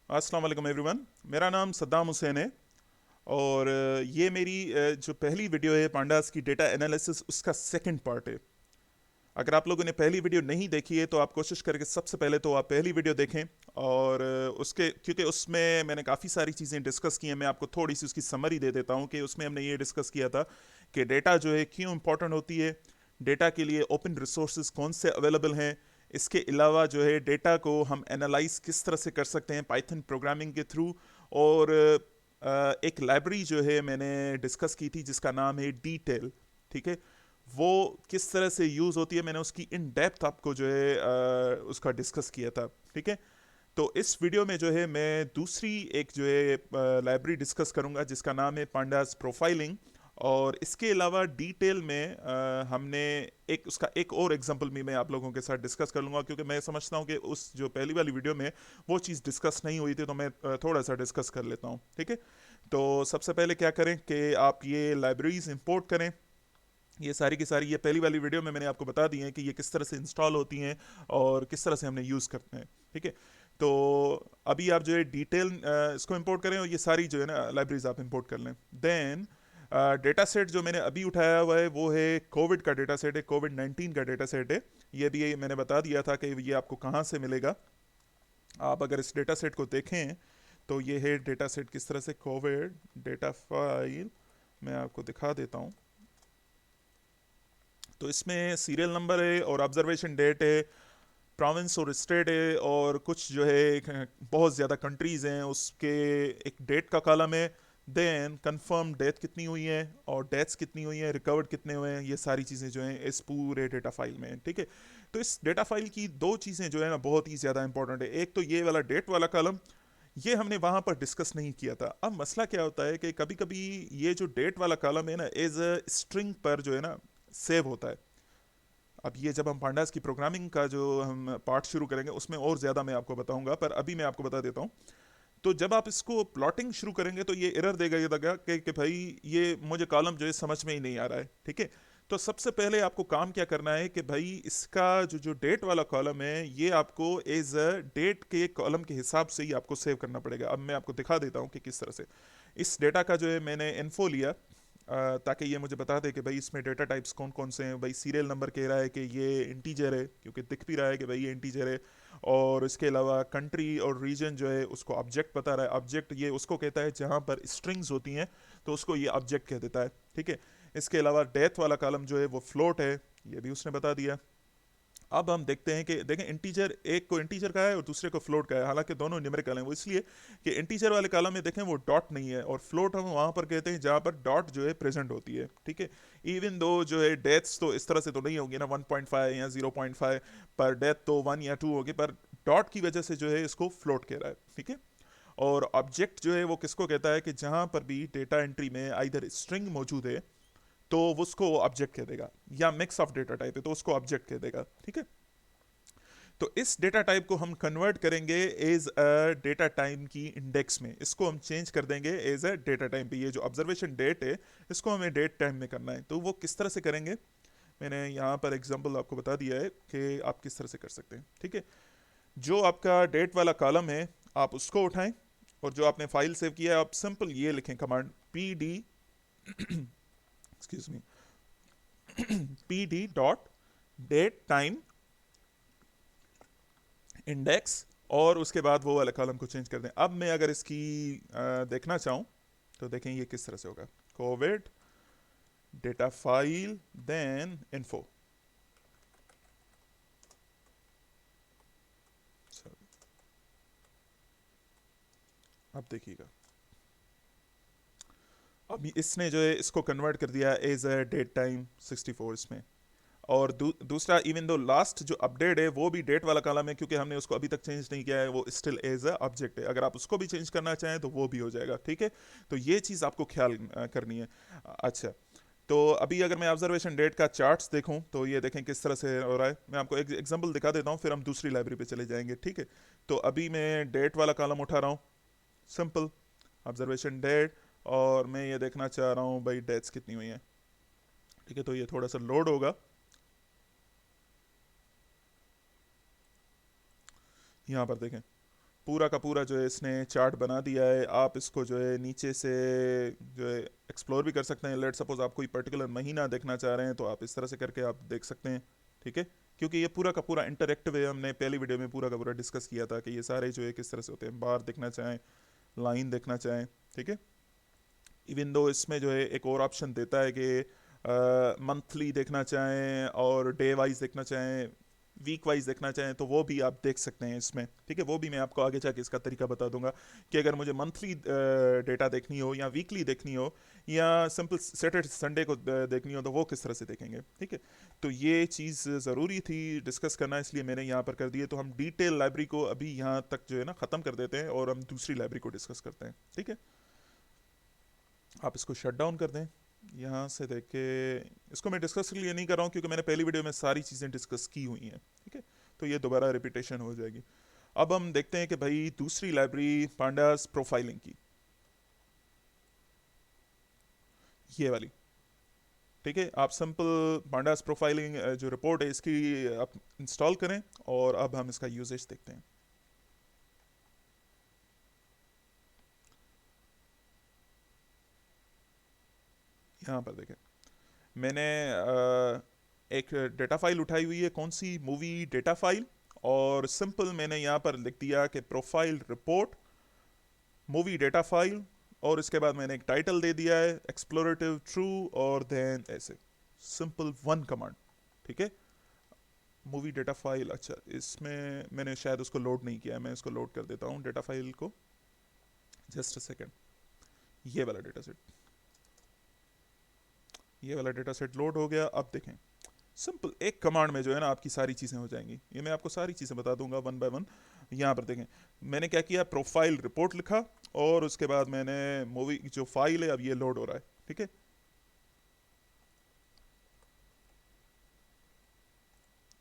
अस्सलाम वालेकुम एवरीवन। मेरा नाम सद्दाम हुसैन है और ये मेरी जो पहली वीडियो है पांडास की डेटा एनालिसिस उसका सेकंड पार्ट है। अगर आप लोगों ने पहली वीडियो नहीं देखी है तो आप कोशिश करके सबसे पहले तो आप पहली वीडियो देखें और उसके क्योंकि उसमें मैंने काफ़ी सारी चीज़ें डिस्कस की हैं। मैं आपको थोड़ी सी उसकी समरी दे देता हूँ कि उसमें हमने ये डिस्कस किया था कि डेटा जो है क्यों इंपॉर्टेंट होती है, डेटा के लिए ओपन रिसोर्सेज कौन से अवेलेबल हैं, इसके अलावा जो है डेटा को हम एनालाइज किस तरह से कर सकते हैं पाइथन प्रोग्रामिंग के थ्रू। और एक लाइब्रेरी जो है मैंने डिस्कस की थी जिसका नाम है डिटेल। ठीक है, वो किस तरह से यूज़ होती है मैंने उसकी इन डेप्थ आपको जो है उसका डिस्कस किया था। ठीक है, तो इस वीडियो में जो है मैं दूसरी एक जो है लाइब्रेरी डिस्कस करूंगा जिसका नाम है पांडास प्रोफाइलिंग। और इसके अलावा डिटेल में हमने एक उसका एक और एग्जांपल भी मैं आप लोगों के साथ डिस्कस कर लूँगा, क्योंकि मैं समझता हूँ कि उस जो पहली वाली वीडियो में वो चीज़ डिस्कस नहीं हुई थी, तो मैं थोड़ा सा डिस्कस कर लेता हूँ। ठीक है, तो सबसे पहले क्या करें कि आप ये लाइब्रेरीज इंपोर्ट करें। ये सारी की सारी ये पहली वाली वीडियो में मैंने आपको बता दी है कि ये किस तरह से इंस्टॉल होती हैं और किस तरह से हमने यूज़ करते हैं। ठीक है, तो अभी आप जो है डिटेल इसको इंपोर्ट करें और ये सारी जो है ना लाइब्रेरीज आप इंपोर्ट कर लें। देन डेटा सेट जो मैंने अभी उठाया हुआ है वो है कोविड का डेटा सेट है, कोविड 19 का डेटा सेट है। ये भी मैंने बता दिया था कि ये आपको कहाँ से मिलेगा। आप अगर इस डेटा सेट को देखें तो ये है डेटा सेट किस तरह से कोविड डेटा फाइल। मैं आपको दिखा देता हूँ। तो इसमें सीरियल नंबर है और ऑब्जर्वेशन डेट है, प्रोविंस और स्टेट है, और कुछ जो है बहुत ज़्यादा कंट्रीज़ हैं उसके एक डेट का कॉलम है। देन कंफर्म डेथ कितनी हुई है और डेथ्स कितनी हुई हैं, रिकवर्ड कितने हुए हैं, ये सारी चीज़ें जो हैं इस पूरे डेटा फाइल में हैं। ठीक है, तो इस डेटा फाइल की दो चीज़ें जो है ना बहुत ही ज़्यादा इंपॉर्टेंट है। एक तो ये वाला डेट वाला कॉलम, ये हमने वहाँ पर डिस्कस नहीं किया था। अब मसला क्या होता है कि कभी कभी ये जो डेट वाला कॉलम है ना एज अ स्ट्रिंग पर जो है ना सेव होता है। अब ये जब हम पांडास की प्रोग्रामिंग का जो हम पार्ट शुरू करेंगे उसमें और ज़्यादा मैं आपको बताऊंगा, पर अभी मैं आपको बता देता हूँ। तो जब आप इसको प्लॉटिंग शुरू करेंगे तो ये एरर देगा, ये देगा कि भाई ये मुझे कॉलम जो है समझ में ही नहीं आ रहा है। ठीक है, तो सबसे पहले आपको काम क्या करना है कि भाई इसका जो जो डेट वाला कॉलम है ये आपको एज अ डेट के कॉलम के हिसाब से ही आपको सेव करना पड़ेगा। अब मैं आपको दिखा देता हूँ कि किस तरह से इस डेटा का जो है मैंने इन्फो लिया, ताकि ये मुझे बता दे कि भाई इसमें डेटा टाइप्स कौन कौन से हैं। भाई सीरियल नंबर कह रहा है कि ये इंटीजर है, क्योंकि दिख भी रहा है कि भाई ये इंटीजर है। और इसके अलावा कंट्री और रीजन जो है उसको ऑब्जेक्ट बता रहा है। ऑब्जेक्ट ये उसको कहता है जहाँ पर स्ट्रिंग्स होती हैं, तो उसको ये ऑब्जेक्ट कह देता है। ठीक है, इसके अलावा डेथ वाला कॉलम जो है वो फ्लोट है, ये भी उसने बता दिया। अब हम देखते हैं कि देखें इंटीजर, एक को इंटीजर का है और दूसरे को फ्लोट का है, हालांकि दोनों न्यूमेरिकल हैं। वो इसलिए कि इंटीजर वाले कॉलम में देखें वो डॉट नहीं है, और फ्लोट हम वहां पर कहते हैं जहां पर डॉट जो है प्रेजेंट होती है। ठीक है, इवन दो जो है डेथ्स तो इस तरह से तो नहीं होगी ना 1.5 या 0.5, पर डेथ तो 1 या 2 होगी, पर डॉट की वजह से जो है इसको फ्लोट कह रहा है। ठीक है, और ऑब्जेक्ट जो है वो किसको कहता है कि जहां पर भी डेटा एंट्री में आइदर स्ट्रिंग मौजूद है तो वो उसको ऑब्जेक्ट कह देगा, या मिक्स ऑफ डेटा टाइप है तो उसको ऑब्जेक्ट कह देगा। ठीक है, तो इस डेटा टाइप को हम कन्वर्ट करेंगे एज अ डेटा टाइम की इंडेक्स में। इसको हम चेंज कर देंगे एज अ डेटा टाइम पे। ये जो ऑब्जर्वेशन डेट है इसको हमें डेट टाइम में करना है, तो वो किस तरह से करेंगे मैंने यहाँ पर एग्जांपल आपको बता दिया है कि आप किस तरह से कर सकते हैं। ठीक है, जो आपका डेट वाला कॉलम है आप उसको उठाएं, और जो आपने फाइल सेव किया है आप सिंपल ये लिखें command P D, excuse me, P D dot date time index, और उसके बाद वो वाला कॉलम को चेंज कर दें। अब मैं अगर इसकी देखना चाहूँ तो देखें ये किस तरह से होगा। Covid data file then info. अब देखिएगा, अब इसने जो है इसको कन्वर्ट कर दिया एज अ डेट टाइम 64 इसमें। और दूसरा, इवन दो लास्ट जो अपडेट है वो भी डेट वाला कॉलम है, क्योंकि हमने उसको अभी तक चेंज नहीं किया है, वो स्टिल एज अ ऑब्जेक्ट है। अगर आप उसको भी चेंज करना चाहें तो वो भी हो जाएगा। ठीक है, तो ये चीज़ आपको ख्याल करनी है। अच्छा, तो अभी अगर मैं ऑब्जर्वेशन डेट का चार्ट्स देखूं तो ये देखें किस तरह से हो रहा है। मैं आपको एक एग्जांपल दिखा देता हूं, फिर हम दूसरी लाइब्रेरी पे चले जाएंगे। ठीक है, तो अभी मैं डेट वाला कॉलम उठा रहा हूँ, सिंपल ऑब्जर्वेशन डेट, और मैं ये देखना चाह रहा हूँ भाई डेट्स कितनी हुई हैं। ठीक है, तो ये थोड़ा सा लोड होगा। यहाँ पर देखें पूरा का पूरा जो है इसने चार्ट बना दिया है। आप इसको जो है नीचे से जो है एक्सप्लोर भी कर सकते हैं। लेट सपोज आप कोई पर्टिकुलर महीना देखना चाह रहे हैं तो आप इस तरह से करके आप देख सकते हैं, ठीक है। क्योंकि ये पूरा का पूरा इंटरेक्टिव है, हमने पहली वीडियो में पूरा का पूरा डिस्कस किया था कि ये सारे जो है किस तरह से होते हैं। बार देखना चाहें, लाइन देखना चाहें, ठीक है। इवन दो इसमें जो है एक और ऑप्शन देता है कि मंथली देखना चाहें और डे वाइज देखना चाहें, वीक वाइज देखना चाहें, तो वो भी आप देख सकते हैं इसमें, ठीक है। वो भी मैं आपको आगे जाके इसका तरीका बता दूंगा कि अगर मुझे मंथली डेटा देखनी हो या वीकली देखनी हो या सिंपल सैटरडे संडे को देखनी हो तो वो किस तरह से देखेंगे, ठीक है। तो ये चीज़ ज़रूरी थी डिस्कस करना, इसलिए मैंने यहाँ पर कर दिए। तो हम डिटेल लाइब्रेरी को अभी यहाँ तक जो है ना ख़त्म कर देते हैं और हम दूसरी लाइब्रेरी को डिस्कस करते हैं, ठीक है। आप इसको शट डाउन कर दें यहाँ से देख के। इसको मैं डिस्कस के लिए नहीं कर रहा हूँ क्योंकि मैंने पहली वीडियो में सारी चीज़ें डिस्कस की हुई हैं, ठीक है। तो ये दोबारा रिपीटेशन हो जाएगी। अब हम देखते हैं कि भाई दूसरी लाइब्रेरी पांडास प्रोफाइलिंग की, ये वाली, ठीक है। आप सिंपल पांडास प्रोफाइलिंग जो रिपोर्ट है इसकी आप इंस्टॉल करें और अब हम इसका यूजेज देखते हैं। यहाँ पर देखें, मैंने एक डेटा फाइल उठाई हुई है, कौन सी, मूवी डेटा फाइल। और सिंपल मैंने यहाँ पर लिख दिया कि profile report movie data file, और इसके बाद मैंने एक टाइटल दे दिया है एक्सप्लोरेटिव ट्रू, और देन ऐसे सिंपल वन कमांड, ठीक है। मूवी डेटा फाइल, अच्छा इसमें मैंने शायद उसको लोड नहीं किया है, मैं इसको लोड कर देता हूँ डेटा फाइल को, जस्ट अ सेकेंड। ये वाला डेटा सेट, ये वाला डेटा सेट लोड हो गया। अब देखें, सिंपल एक कमांड में जो है ना आपकी सारी चीज़ें हो जाएंगी। ये मैं आपको सारी चीज़ें बता दूंगा वन बाय वन। यहाँ पर देखें, मैंने क्या किया, प्रोफाइल रिपोर्ट लिखा और उसके बाद मैंने मूवी जो फाइल है अब ये लोड हो रहा है, ठीक है।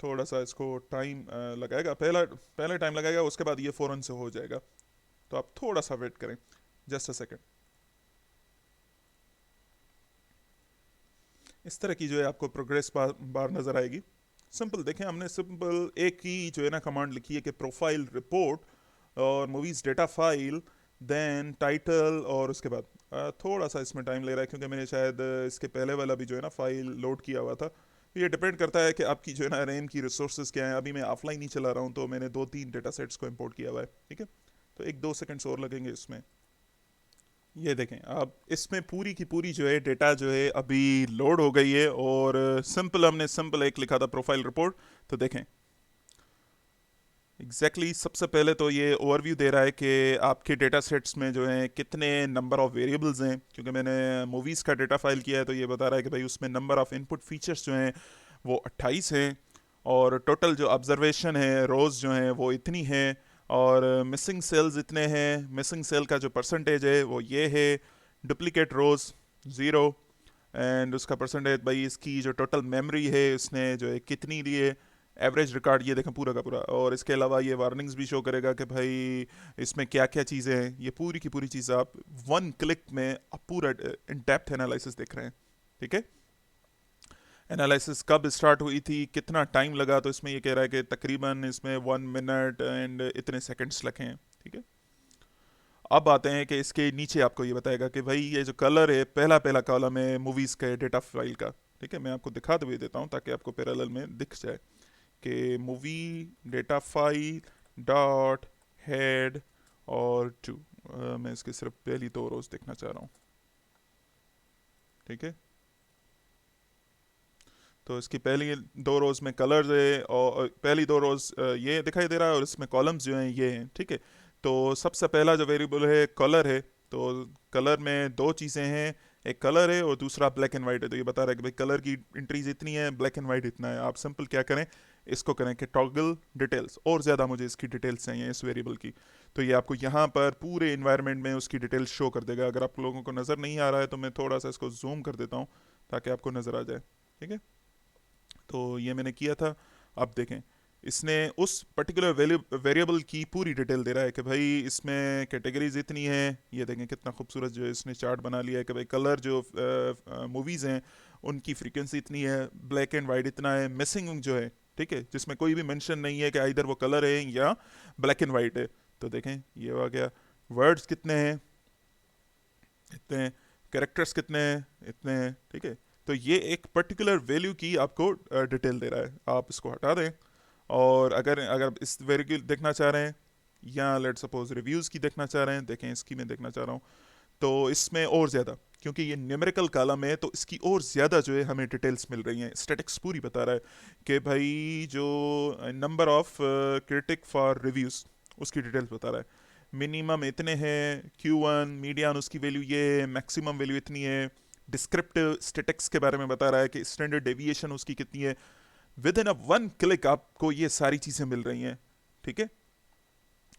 थोड़ा सा इसको टाइम लगाएगा, पहले टाइम लगाएगा, उसके बाद ये फ़ौरन से हो जाएगा। तो आप थोड़ा सा वेट करें, जस्ट अ सेकेंड। इस तरह की जो है आपको प्रोग्रेस बार नज़र आएगी। सिंपल देखें, हमने सिंपल एक ही जो है ना कमांड लिखी है कि प्रोफाइल रिपोर्ट और movies data file, then title, और उसके बाद थोड़ा सा इसमें टाइम ले रहा है क्योंकि मैंने शायद इसके पहले वाला भी जो है ना फाइल लोड किया हुआ था। तो ये डिपेंड करता है कि आपकी जो है ना रैम की रिसोर्सेज क्या है। अभी मैं ऑफलाइन नहीं चला रहा हूँ तो मैंने 2-3 डेटा सेट्स को इम्पोर्ट किया हुआ है, ठीक है। तो 1-2 सेकेंड्स और लगेंगे इसमें। ये देखें, अब इसमें पूरी की पूरी जो है डेटा जो है अभी लोड हो गई है। और सिंपल हमने सिंपल एक लिखा था प्रोफाइल रिपोर्ट। तो देखें सबसे पहले तो ये ओवरव्यू दे रहा है कि आपके डेटा सेट्स में जो है कितने नंबर ऑफ़ वेरिएबल्स हैं। क्योंकि मैंने मूवीज़ का डेटा फाइल किया है तो ये बता रहा है कि भाई उसमें नंबर ऑफ़ इनपुट फीचर्स जो हैं वो 28 हैं, और टोटल जो ऑब्जर्वेशन है रोज़ जो हैं वो इतनी है, और मिसिंग सेल्स इतने हैं। मिसिंग सेल का जो परसेंटेज है वो ये है, डुप्लीकेट रोज़ 0, एंड उसका परसेंटेज भाई इसकी जो टोटल मेमोरी है उसने जो है कितनी ली है, एवरेज रिकॉर्ड ये देखें पूरा का पूरा। और इसके अलावा ये वार्निंग्स भी शो करेगा कि भाई इसमें क्या क्या चीज़ें हैं। ये पूरी की पूरी चीज़ आप वन क्लिक में आप पूरा इन डेप्थ एनालिसिस देख रहे हैं, ठीक है। एनालिसिस कब स्टार्ट हुई थी, कितना टाइम लगा, तो इसमें ये कह रहा है कि तकरीबन इसमें 1 मिनट एंड इतने सेकंड्स लगे हैं, ठीक है। अब आते हैं कि इसके नीचे आपको ये बताएगा कि भाई ये जो कलर है, पहला पहला कॉलम है मूवीज़ के डेटा फाइल का, ठीक है। मैं आपको दिखा हुए देता हूँ ताकि आपको पैरेलल में दिख जाए कि movie data file dot head और टू, मैं इसके सिर्फ पहली 2 रोज़ देखना चाह रहा हूँ, ठीक है। तो इसकी पहली 2 रोज़ में कलर्स है और पहली 2 रोज़ ये दिखाई दे रहा है और इसमें कॉलम्स जो हैं ये हैं, ठीक है। तो सबसे पहला जो वेरिएबल है कलर है। तो कलर में 2 चीज़ें हैं, एक कलर है और दूसरा ब्लैक एंड वाइट है। तो ये बता रहा है कि भाई कलर की एंट्रीज इतनी है, ब्लैक एंड वाइट इतना है। आप सिंपल क्या करें, इसको करें कि टॉगल डिटेल्स, और ज़्यादा मुझे इसकी डिटेल्स चाहिए इस वेरिएबल की। तो ये आपको यहाँ पर पूरे इन्वायरमेंट में उसकी डिटेल्स शो कर देगा। अगर आप लोगों को नज़र नहीं आ रहा है तो मैं थोड़ा सा इसको जूम कर देता हूँ ताकि आपको नज़र आ जाए, ठीक है। तो ये मैंने किया था। अब देखें, इसने उस पर्टिकुलर वेरिएबल की पूरी डिटेल दे रहा है कि भाई इसमें कैटेगरीज इतनी हैं। ये देखें कितना खूबसूरत जो है इसने चार्ट बना लिया है कि भाई कलर जो मूवीज़ हैं उनकी फ्रीक्वेंसी इतनी है, ब्लैक एंड वाइट इतना है, मिसिंग जो है, ठीक है, जिसमें कोई भी मेंशन नहीं है कि इधर वो कलर है या ब्लैक एंड वाइट है। तो देखें ये आ गया, वर्ड्स कितने हैं, इतने, कैरेक्टर्स कितने हैं, इतने हैं, ठीक है। तो ये एक पर्टिकुलर वैल्यू की आपको डिटेल दे रहा है। आप इसको हटा दें, और अगर अगर इस वैल्यू की देखना चाह रहे हैं, या लेट सपोज रिव्यूज़ की देखना चाह रहे हैं, देखें इसकी मैं देखना चाह रहा हूँ, तो इसमें और ज़्यादा, क्योंकि ये न्यूमेरिकल कॉलम है तो इसकी और ज़्यादा जो है हमें डिटेल्स मिल रही हैं। स्टैटिक्स पूरी बता रहा है कि भाई जो number of critic for reviews, उसकी डिटेल्स बता रहा है। मिनिमम इतने हैं, Q1 मीडियन उसकी वैल्यू ये है, मैक्सिमम वैल्यू इतनी है। डिस्क्रिप्टिव स्टैटिक्स के बारे में बता रहा है कि स्टैंडर्ड डेविएशन उसकी कितनी है। With in a one click आपको ये सारी चीज़ें मिल रही हैं, ठीक है।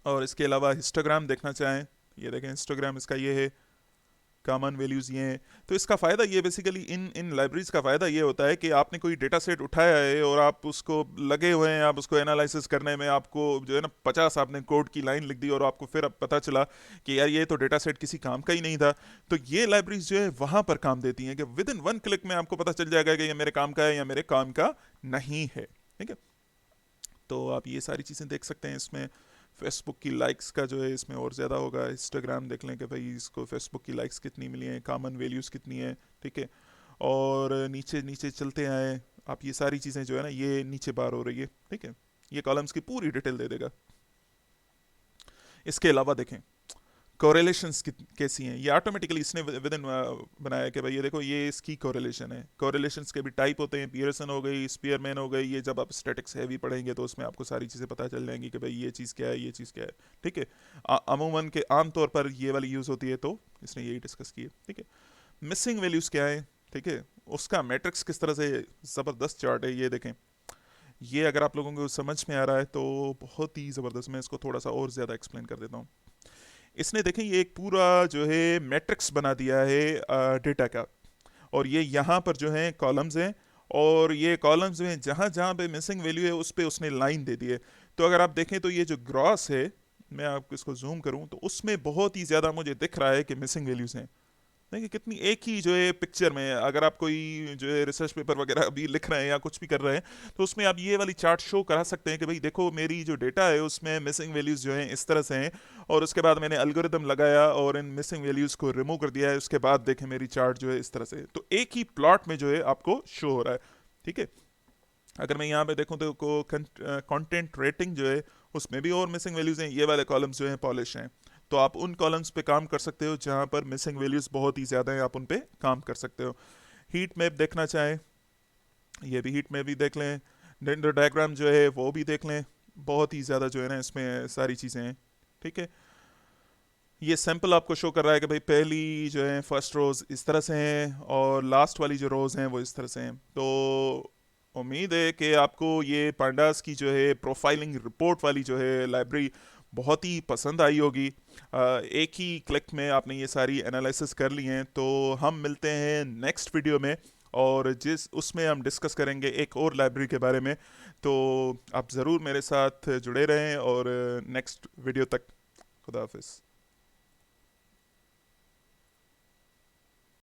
और इसके अलावा हिस्टोग्राम देखना चाहें, ये देखें हिस्टोग्राम इसका ये है, कॉमन वैल्यूज़ ये हैं। तो इसका फ़ायदा ये बेसिकली इन इन लाइब्रेरीज़ का फ़ायदा ये होता है कि आपने कोई डेटा सेट उठाया है और आप उसको लगे हुए हैं, आप उसको एनालिसिस करने में, आपको जो है ना 50 आपने कोड की लाइन लिख दी और आपको फिर अब पता चला कि यार ये तो डेटा सेट किसी काम का ही नहीं था। तो ये लाइब्रेरीज जो है वहाँ पर काम देती हैं कि विद इन वन क्लिक में आपको पता चल जाएगा कि ये मेरे काम का है या मेरे काम का नहीं है, ठीक है। तो आप ये सारी चीज़ें देख सकते हैं इसमें। फेसबुक की लाइक्स का जो है इसमें और ज़्यादा होगा। इंस्टाग्राम देख लें कि भाई इसको फेसबुक की लाइक्स कितनी मिली हैं, कॉमन वैल्यूज़ कितनी है, ठीक है। और नीचे नीचे चलते आए आप, ये सारी चीज़ें जो है ना ये नीचे बार हो रही है, ठीक है। ये कॉलम्स की पूरी डिटेल दे देगा। इसके अलावा देखें कोरिलेशंस कैसी हैं, ये ऑटोमेटिकली इसने विद इन बनाया कि भाई ये देखो ये इसकी कोरिलेशन है। कोरिलेशंस के भी टाइप होते हैं, पियर्सन हो गई, स्पीयरमैन हो गई। ये जब आप स्टैटिक्स हैवी पढ़ेंगे तो उसमें आपको सारी चीज़ें पता चल जाएंगी कि भाई ये चीज़ क्या है, ये चीज़ क्या है, ठीक है। अमूमन के आमतौर पर ये वाली यूज़ होती है, तो इसने यही डिस्कस की है, ठीक है। मिसिंग वैल्यूज़ क्या है, ठीक है, उसका मैट्रिक्स किस तरह से, ज़बरदस्त चार्ट है ये देखें। ये अगर आप लोगों को समझ में आ रहा है तो बहुत ही ज़बरदस्त। मैं इसको थोड़ा सा और ज़्यादा एक्सप्लेन कर देता हूँ। इसने देखें ये एक पूरा जो है मैट्रिक्स बना दिया है डेटा का, और ये यहाँ पर जो है कॉलम्स हैं, और ये कॉलम्स जो हैं जहाँ जहाँ पे मिसिंग वैल्यू है उस पे उसने लाइन दे दी है। तो अगर आप देखें तो ये जो ग्रॉस है, मैं आपको इसको जूम करूँ तो उसमें बहुत ही ज़्यादा मुझे दिख रहा है कि मिसिंग वैल्यूज़ हैं। देखिए कितनी एक ही जो है पिक्चर में, अगर आप कोई जो है रिसर्च पेपर वगैरह अभी लिख रहे हैं या कुछ भी कर रहे हैं, तो उसमें आप ये वाली चार्ट शो करा सकते हैं कि भाई देखो मेरी जो डेटा है उसमें मिसिंग वैल्यूज़ जो हैं इस तरह से हैं, और उसके बाद मैंने एल्गोरिदम लगाया और इन मिसिंग वैल्यूज़ को रिमूव कर दिया है, उसके बाद देखें मेरी चार्ट जो है इस तरह से है। तो एक ही प्लॉट में जो है आपको शो हो रहा है, ठीक है। अगर मैं यहाँ पे देखूँ तो कंटेंट रेटिंग जो है उसमें भी और मिसिंग वैल्यूज़ हैं। ये वाले कॉलम्स जो हैं पॉलिश हैं, तो आप उन कॉलम्स पे काम कर सकते हो जहाँ पर मिसिंग वैल्यूज़ बहुत ही ज़्यादा हैं, आप उन पे काम कर सकते हो। हीट मैप देखना चाहें, ये भी हीट मैप भी देख लें। डेंडर डायग्राम जो है वो भी देख लें। बहुत ही ज़्यादा जो है ना इसमें सारी चीज़ें हैं, ठीक है। ये सैंपल आपको शो कर रहा है कि भाई पहली जो है फर्स्ट रोज़ इस तरह से हैं और लास्ट वाली जो रोज़ हैं वो इस तरह से हैं। तो उम्मीद है कि आपको ये पांडास की जो है प्रोफाइलिंग रिपोर्ट वाली जो है लाइब्रेरी बहुत ही पसंद आई होगी। एक ही क्लिक में आपने ये सारी एनालिसिस कर ली हैं। तो हम मिलते हैं नेक्स्ट वीडियो में, और जिस उसमें हम डिस्कस करेंगे एक और लाइब्रेरी के बारे में। तो आप ज़रूर मेरे साथ जुड़े रहें, और नेक्स्ट वीडियो तक खुदा हाफिज़।